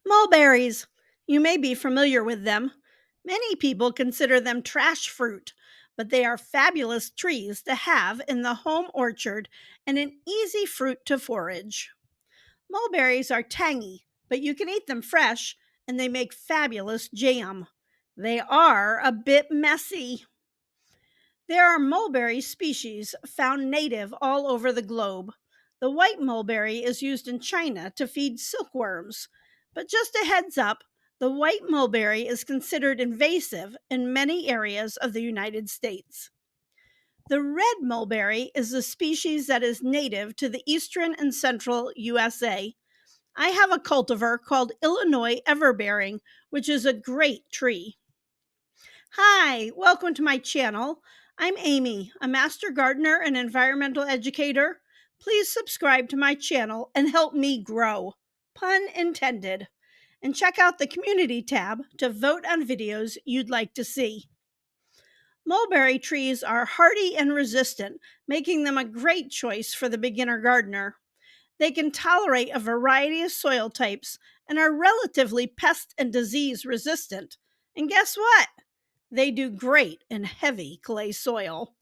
Mulberries. You may be familiar with them. Many people consider them trash fruit, but they are fabulous trees to have in the home orchard and an easy fruit to forage. Mulberries are tangy, but you can eat them fresh and they make fabulous jam. They are a bit messy. There are mulberry species found native all over the globe. The white mulberry is used in China to feed silkworms. But just a heads up, the white mulberry is considered invasive in many areas of the United States. The red mulberry is a species that is native to the eastern and central USA. I have a cultivar called Illinois everbearing, which is a great tree. Hi, welcome to my channel. I'm Amy, a master gardener and environmental educator. Please subscribe to my channel and help me grow. Pun intended. And check out the community tab to vote on videos you'd like to see. Mulberry trees are hardy and resistant, making them a great choice for the beginner gardener. They can tolerate a variety of soil types and are relatively pest and disease resistant. And guess what? They do great in heavy clay soil.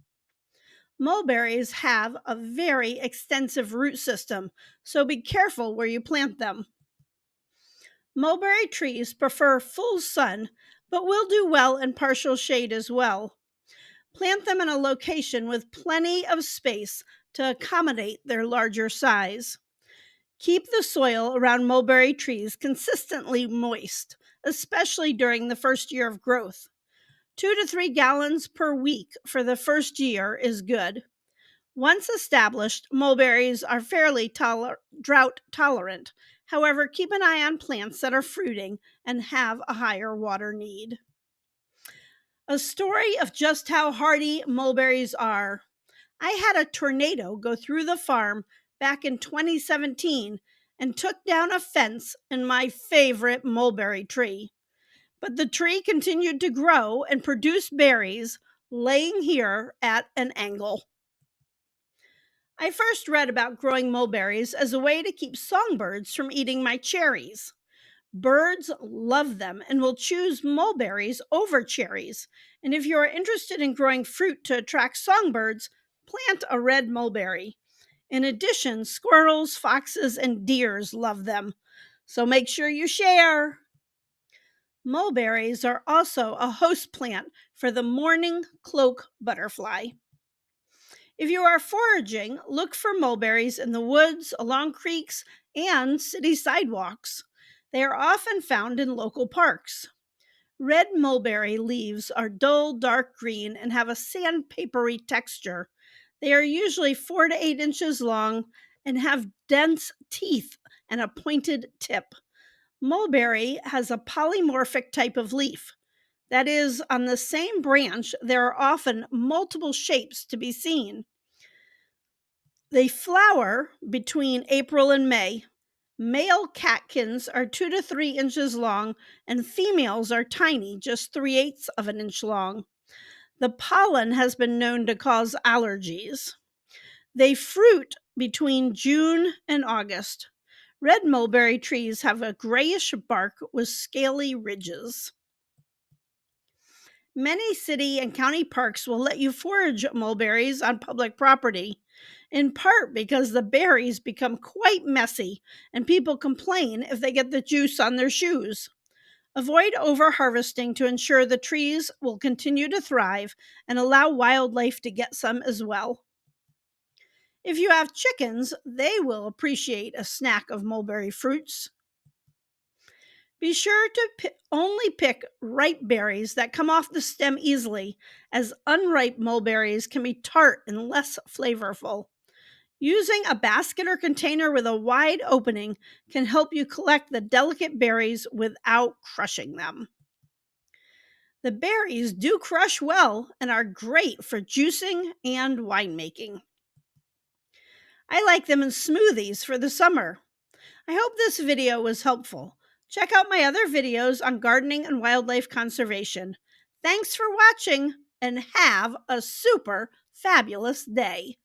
Mulberries have a very extensive root system, so be careful where you plant them. Mulberry trees prefer full sun, but will do well in partial shade as well. Plant them in a location with plenty of space to accommodate their larger size. Keep the soil around mulberry trees consistently moist, especially during the first year of growth. 2 to 3 gallons per week for the first year is good. Once established, mulberries are fairly drought tolerant. However, keep an eye on plants that are fruiting and have a higher water need. A story of just how hardy mulberries are. I had a tornado go through the farm back in 2017 and took down a fence in my favorite mulberry tree. But the tree continued to grow and produce berries, laying here at an angle. I first read about growing mulberries as a way to keep songbirds from eating my cherries. Birds love them and will choose mulberries over cherries. And if you are interested in growing fruit to attract songbirds, plant a red mulberry. In addition, squirrels, foxes, and deers love them. So make sure you share. Mulberries are also a host plant for the mourning cloak butterfly. If you are foraging, look for mulberries in the woods, along creeks, and city sidewalks. They are often found in local parks. Red mulberry leaves are dull dark green and have a sandpapery texture. They are usually 4 to 8 inches long and have dense teeth and a pointed tip. Mulberry has a polymorphic type of leaf. That is, on the same branch, there are often multiple shapes to be seen. They flower between April and May. Male catkins are 2 to 3 inches long, and females are tiny, just 3/8 of an inch long. The pollen has been known to cause allergies. They fruit between June and August. Red mulberry trees have a grayish bark with scaly ridges. Many city and county parks will let you forage mulberries on public property, in part because the berries become quite messy and people complain if they get the juice on their shoes. Avoid over-harvesting to ensure the trees will continue to thrive and allow wildlife to get some as well. If you have chickens, they will appreciate a snack of mulberry fruits. Be sure to only pick ripe berries that come off the stem easily, as unripe mulberries can be tart and less flavorful. Using a basket or container with a wide opening can help you collect the delicate berries without crushing them. The berries do crush well and are great for juicing and winemaking. I like them in smoothies for the summer. I hope this video was helpful. Check out my other videos on gardening and wildlife conservation. Thanks for watching and have a super fabulous day.